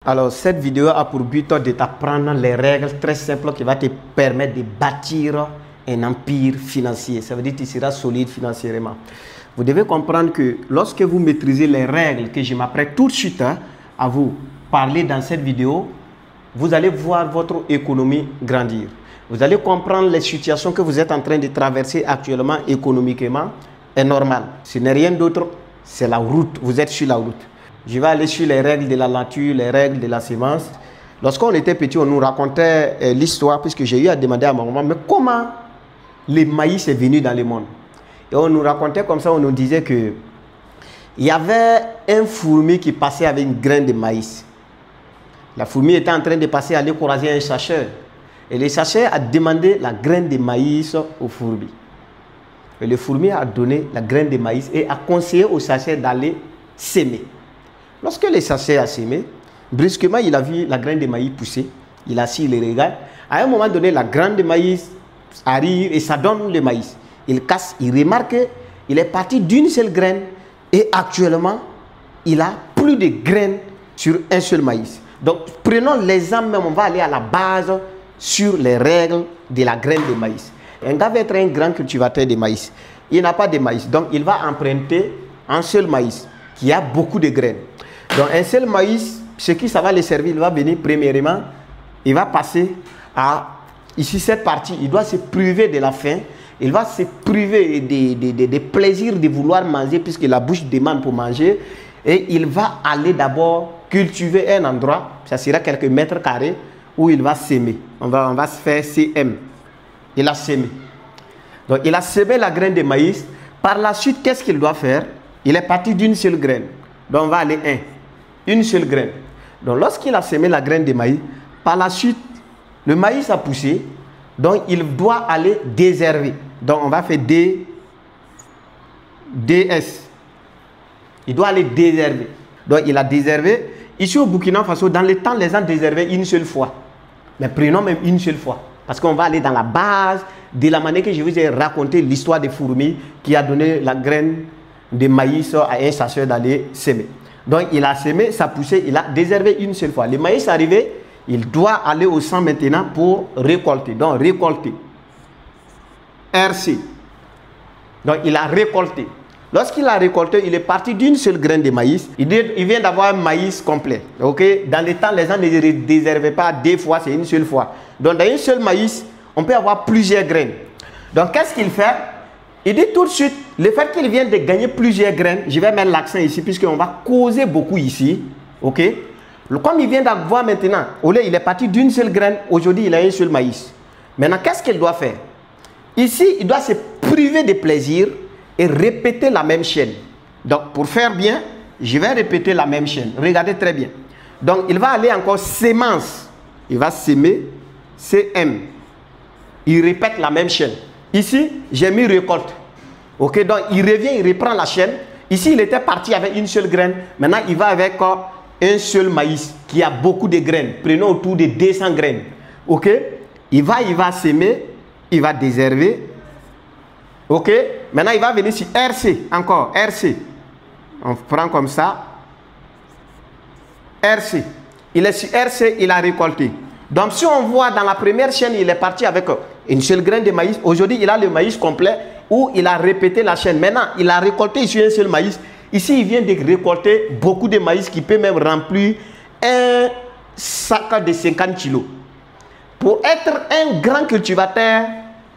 Alors, cette vidéo a pour but de t'apprendre les règles très simples qui vont te permettre de bâtir un empire financier. Ça veut dire que tu seras solide financièrement. Vous devez comprendre que lorsque vous maîtrisez les règles que je m'apprête tout de suite à vous parler dans cette vidéo, vous allez voir votre économie grandir. Vous allez comprendre les situations que vous êtes en train de traverser actuellement économiquement est normal. Ce n'est rien d'autre, c'est la route. Vous êtes sur la route. Je vais aller sur les règles de la nature, les règles de la semence. Lorsqu'on était petit, on nous racontait l'histoire, puisque j'ai eu à demander à ma maman, mais comment le maïs est venu dans le monde? Et on nous racontait comme ça, on nous disait que il y avait un fourmi qui passait avec une graine de maïs. La fourmi était en train de passer, aller croiser un chercheur. Et le chercheur a demandé la graine de maïs au fourmi. Et le fourmi a donné la graine de maïs et a conseillé au chercheur d'aller s'aimer. Lorsque le chercheur a sémé, brusquement, il a vu la graine de maïs pousser. Il a assis, il regarde. À un moment donné, la graine de maïs arrive et ça donne le maïs. Il casse, il remarque qu'il est parti d'une seule graine et actuellement, il a plus de graines sur un seul maïs. Donc, prenons l'exemple même, on va aller à la base sur les règles de la graine de maïs. Un gars va être un grand cultivateur de maïs. Il n'a pas de maïs, donc il va emprunter un seul maïs qui a beaucoup de graines. Donc un seul maïs, ce qui ça va le servir, il va venir premièrement, il va passer à, ici cette partie, il doit se priver de la faim, il va se priver des plaisirs de vouloir manger puisque la bouche demande pour manger et il va aller d'abord cultiver un endroit, ça sera quelques mètres carrés où il va s'aimer. On va se faire CM. Il a sémé. Donc il a sémé la graine de maïs. Par la suite, qu'est-ce qu'il doit faire? Il est parti d'une seule graine. Donc on va aller une seule graine. Donc lorsqu'il a sémé la graine de maïs, par la suite, le maïs a poussé. Donc il doit aller désherber. Donc on va faire DS. Il doit aller désherber. Donc il a déshervé. Ici au Burkina Faso, dans le temps, les gens désherbaient une seule fois. Mais prenons même une seule fois. Parce qu'on va aller dans la base de la manière que je vous ai raconté l'histoire des fourmis qui a donné la graine de maïs à un chasseur d'aller s'aimer. Donc il a sémé, ça a poussé, il a déshervé une seule fois. Le maïs est arrivé, il doit aller au champ maintenant pour récolter. Donc récolter. RC. Donc il a récolté. Lorsqu'il a récolté, il est parti d'une seule graine de maïs. Il vient d'avoir un maïs complet. Okay? Dans le temps, les gens ne désherbaient pas deux fois, c'est une seule fois. Donc dans une seule maïs, on peut avoir plusieurs graines. Donc qu'est-ce qu'il fait? Il dit tout de suite, le fait qu'il vienne de gagner plusieurs graines, je vais mettre l'accent ici puisqu'on va causer beaucoup ici. Ok? Comme il vient d'avoir maintenant, au lieu, il est parti d'une seule graine, aujourd'hui il a un seul maïs. Maintenant, qu'est-ce qu'il doit faire? Ici, il doit se priver de plaisir et répéter la même chaîne. Donc pour faire bien, je vais répéter la même chaîne. Regardez très bien. Donc il va aller encore sémence. Il va s'aimer, CM. Il répète la même chaîne. Ici, j'ai mis récolte. Ok, donc il revient, il reprend la chaîne. Ici, il était parti avec une seule graine. Maintenant, il va avec un seul maïs qui a beaucoup de graines. Prenons autour de 200 graines. Ok, il va s'aimer, il va désherber. Ok, maintenant, il va venir sur RC, encore, RC. On prend comme ça. RC. Il est sur RC, il a récolté. Donc, si on voit dans la première chaîne, il est parti avec une seule graine de maïs. Aujourd'hui, il a le maïs complet où il a répété la chaîne. Maintenant, il a récolté ici un seul maïs. Ici, il vient de récolter beaucoup de maïs qui peut même remplir un sac de 50 kilos. Pour être un grand cultivateur,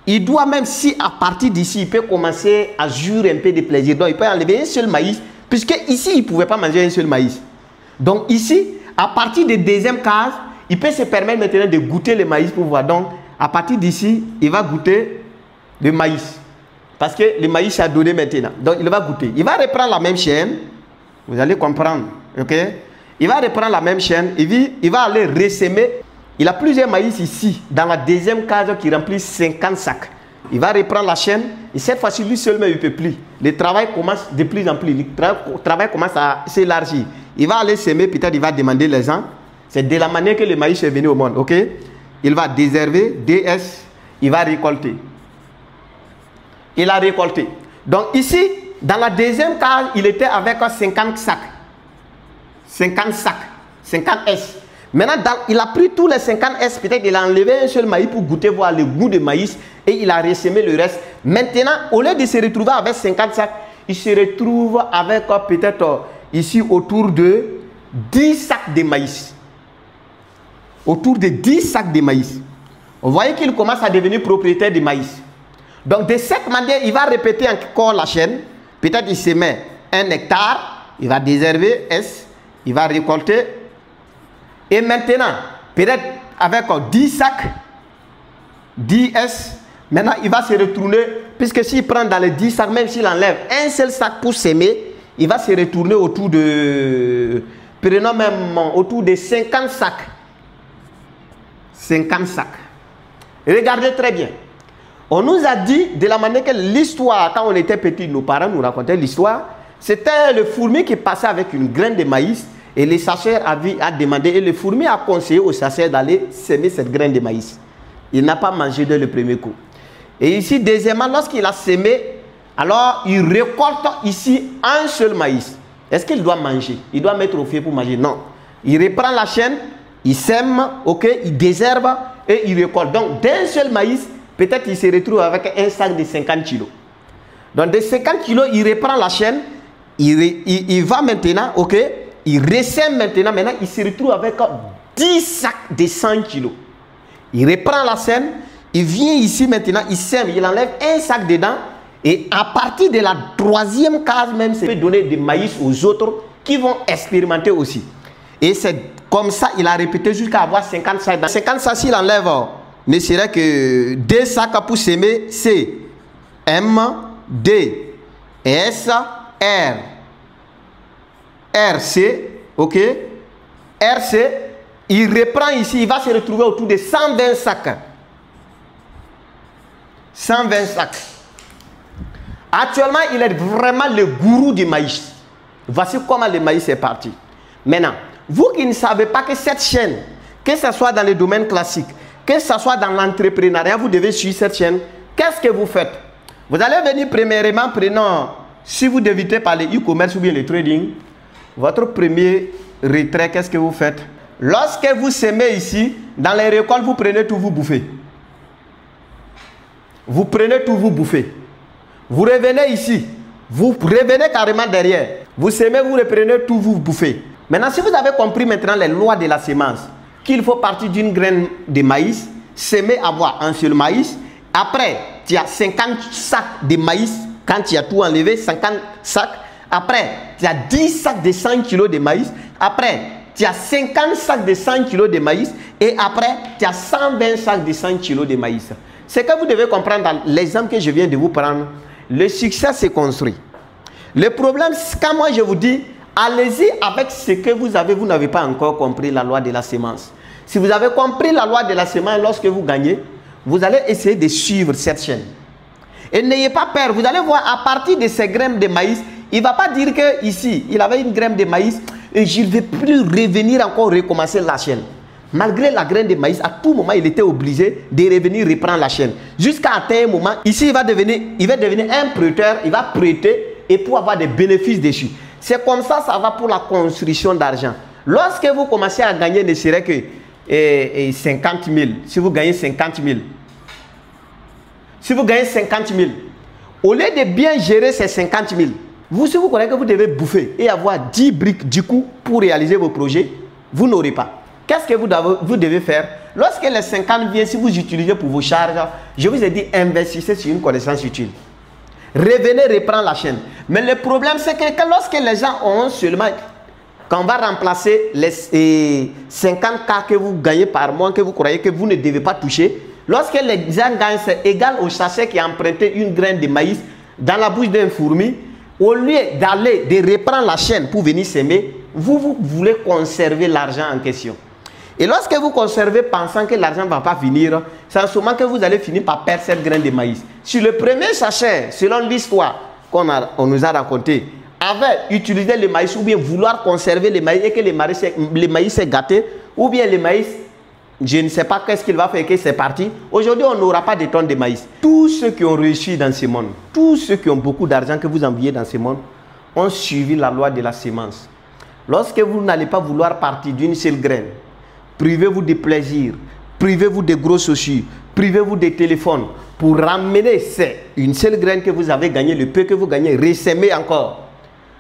il doit même si à partir d'ici, il peut commencer à jurer un peu de plaisir. Donc, il peut enlever un seul maïs, puisque ici, il ne pouvait pas manger un seul maïs. Donc, ici, à partir de deuxième case, il peut se permettre maintenant de goûter le maïs pour voir. Donc, à partir d'ici, il va goûter le maïs. Parce que le maïs a donné maintenant. Donc, il va goûter. Il va reprendre la même chaîne. Vous allez comprendre. Ok? Il va reprendre la même chaîne. Il va aller ressemer. Il a plusieurs maïs ici, dans la deuxième case qui remplit 50 sacs. Il va reprendre la chaîne. Et cette fois-ci, lui seulement, il ne peut plus. Le travail commence de plus en plus. Le travail commence à s'élargir. Il va aller semer. Peut-être il va demander les gens. C'est de la manière que le maïs est venu au monde. Ok? Il va désherber, DS. Il va récolter. Il a récolté. Donc ici, dans la deuxième case, il était avec 50 sacs. 50 sacs. 50S. Maintenant, il a pris tous les 50S, peut-être il a enlevé un seul maïs pour goûter, voir le goût de maïs et il a ressémé le reste. Maintenant, au lieu de se retrouver avec 50 sacs, il se retrouve avec peut-être ici autour de 10 sacs de maïs. Autour de 10 sacs de maïs. Vous voyez qu'il commence à devenir propriétaire de maïs. Donc, de cette manière, il va répéter encore la chaîne. Peut-être il se met 1 hectare, il va désherber S, il va récolter. Et maintenant, peut-être avec 10 sacs, 10S, maintenant il va se retourner, puisque s'il prend dans les 10 sacs, même s'il enlève un seul sac pour s'aimer, il va se retourner autour de, prenons même autour de 50 sacs. 50 sacs. Regardez très bien. On nous a dit de la manière que l'histoire, quand on était petit, nos parents nous racontaient l'histoire, c'était le fourmi qui passait avec une graine de maïs et le sacheur a demandé, et le fourmi a conseillé au sacheur d'aller semer cette graine de maïs. Il n'a pas mangé dès le premier coup. Et ici, deuxièmement, lorsqu'il a semé, alors il récolte ici un seul maïs. Est-ce qu'il doit manger? Il doit mettre au feu pour manger? Non. Il reprend la chaîne, il sème, ok, il désherbe et il récolte. Donc, d'un seul maïs, peut-être il se retrouve avec un sac de 50 kilos. Donc, de 50 kilos, il reprend la chaîne, il va maintenant, ok, il ressème maintenant, il se retrouve avec 10 sacs de 100 kilos. Il reprend la chaîne, il vient ici maintenant, il sème, il enlève un sac dedans, et à partir de la troisième case même, ça peut donner des maïs aux autres qui vont expérimenter aussi. Et c'est comme ça, il a répété jusqu'à avoir 50 sacs. Dans 50 sacs, s'il enlève, ne serait que 2 sacs pour s'aimer, C, M, D, S, R, RC, ok, RC, il reprend ici, il va se retrouver autour de 120 sacs. 120 sacs. Actuellement, il est vraiment le gourou du maïs. Voici comment le maïs est parti. Maintenant, vous qui ne savez pas que cette chaîne, que ce soit dans le domaine classique, que ce soit dans l'entrepreneuriat, vous devez suivre cette chaîne. Qu'est-ce que vous faites? Vous allez venir premièrement, prenons, si vous débutez par le e-commerce ou bien le trading, votre premier retrait, qu'est-ce que vous faites? Lorsque vous semez ici, dans les récoltes, vous prenez tout, vous bouffez. Vous prenez tout, vous bouffez. Vous revenez ici, vous revenez carrément derrière. Vous semez, vous reprenez tout, vous bouffez. Maintenant, si vous avez compris maintenant les lois de la semence, qu'il faut partir d'une graine de maïs, semer, avoir un seul maïs. Après, tu as 50 sacs de maïs, quand tu as tout enlevé, 50 sacs. Après, tu as 10 sacs de 100 kg de maïs. Après, tu as 50 sacs de 100 kg de maïs. Et après, tu as 120 sacs de 100 kg de maïs. Ce que vous devez comprendre dans l'exemple que je viens de vous prendre, le succès se construit. Le problème, c'est quand moi je vous dis, allez-y avec ce que vous avez, vous n'avez pas encore compris la loi de la semence. Si vous avez compris la loi de la semence, lorsque vous gagnez, vous allez essayer de suivre cette chaîne. Et n'ayez pas peur, vous allez voir à partir de ces graines de maïs, il ne va pas dire que ici, il avait une graine de maïs et je ne vais plus revenir encore recommencer la chaîne. Malgré la graine de maïs, à tout moment, il était obligé de revenir reprendre la chaîne. Jusqu'à un moment, ici, il va devenir un prêteur, il va prêter et pour avoir des bénéfices dessus. C'est comme ça, ça va pour la construction d'argent. Lorsque vous commencez à gagner, ne serait que 50 000, si vous gagnez 50 000, si vous gagnez 50 000, au lieu de bien gérer ces 50 000, si vous connaissez que vous devez bouffer et avoir 10 briques du coup pour réaliser vos projets, vous n'aurez pas. Qu'est-ce que vous devez faire? Lorsque les 50 viennent, si vous utilisez pour vos charges, je vous ai dit, investissez sur une connaissance utile. Revenez reprendre la chaîne. Mais le problème, c'est que lorsque les gens ont seulement, quand on va remplacer les 50K que vous gagnez par mois, que vous croyez que vous ne devez pas toucher, lorsque les gens gagnent, c'est égal au chasseur qui a emprunté une graine de maïs dans la bouche d'un fourmi. Au lieu d'aller, de reprendre la chaîne pour venir s'aimer, vous voulez conserver l'argent en question. Et lorsque vous conservez pensant que l'argent ne va pas venir, c'est en ce moment que vous allez finir par perdre cette graine de maïs. Si le premier chasseur, selon l'histoire qu'on nous a racontée, avait utilisé le maïs ou bien vouloir conserver le maïs et que le maïs s'est gâté, ou bien le maïs, je ne sais pas qu'est-ce qu'il va faire et que c'est parti, aujourd'hui on n'aura pas de tonnes de maïs. Tous ceux qui ont réussi dans ce monde, tous ceux qui ont beaucoup d'argent que vous enviez dans ce monde, ont suivi la loi de la semence. Lorsque vous n'allez pas vouloir partir d'une seule graine, privez-vous de plaisir, privez-vous de gros soucis, privez-vous des téléphones pour ramener une seule graine que vous avez gagnée, le peu que vous gagnez, ressemez encore.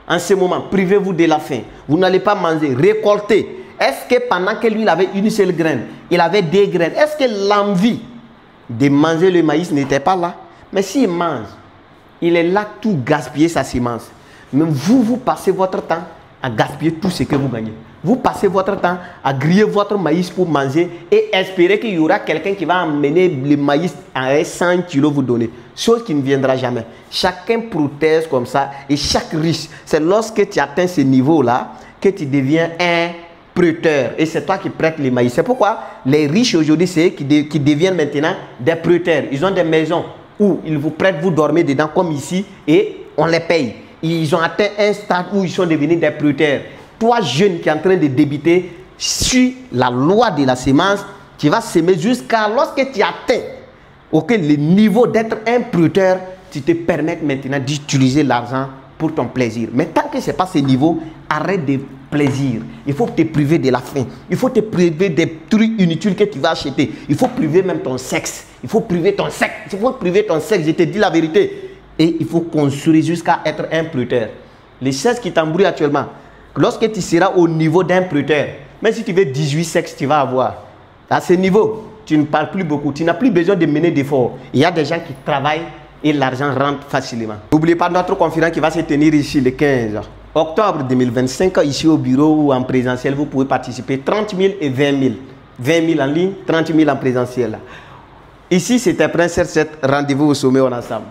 En ce moment, privez-vous de la faim. Vous n'allez pas manger, récolter. Est-ce que pendant que lui il avait une seule graine, il avait 2 graines, est-ce que l'envie de manger le maïs n'était pas là? Mais s'il mange, il est là tout gaspiller sa semence. Mais vous passez votre temps à gaspiller tout ce que vous gagnez. Vous passez votre temps à griller votre maïs pour manger et espérer qu'il y aura quelqu'un qui va emmener le maïs à 100 kilos vous donner. Chose qui ne viendra jamais. Chacun protège comme ça et chaque riche, c'est lorsque tu atteins ce niveau-là que tu deviens un prêteur. Et c'est toi qui prêtes les maïs. C'est pourquoi les riches aujourd'hui, c'est eux qui deviennent maintenant des prêteurs. Ils ont des maisons où ils vous prêtent, vous dormez dedans comme ici et on les paye. Ils ont atteint un stade où ils sont devenus des prêteurs. Toi, jeune qui est en train de débiter, suis la loi de la semence, tu vas semer jusqu'à lorsque tu atteins le niveau d'être un prêteur, tu te permets maintenant d'utiliser l'argent pour ton plaisir. Mais tant que ce n'est pas ce niveau, arrête de plaisir. Il faut te priver de la faim. Il faut te priver des trucs inutiles que tu vas acheter. Il faut priver même ton sexe. Il faut priver ton sexe. Il faut priver ton sexe. Je te dis la vérité. Et il faut construire jusqu'à être un prêteur. Les sexes qui t'embrouillent actuellement, lorsque tu seras au niveau d'un prêteur, même si tu veux 18 sexes, tu vas avoir. À ce niveau, tu ne parles plus beaucoup. Tu n'as plus besoin de mener d'efforts. Il y a des gens qui travaillent et l'argent rentre facilement. N'oubliez pas notre conférence qui va se tenir ici le 15 octobre 2025, ici au bureau ou en présentiel. Vous pouvez participer 30 000 et 20 000. 20 000 en ligne, 30 000 en présentiel. Ici, c'était Prince 7. Rendez-vous au sommet, on est ensemble.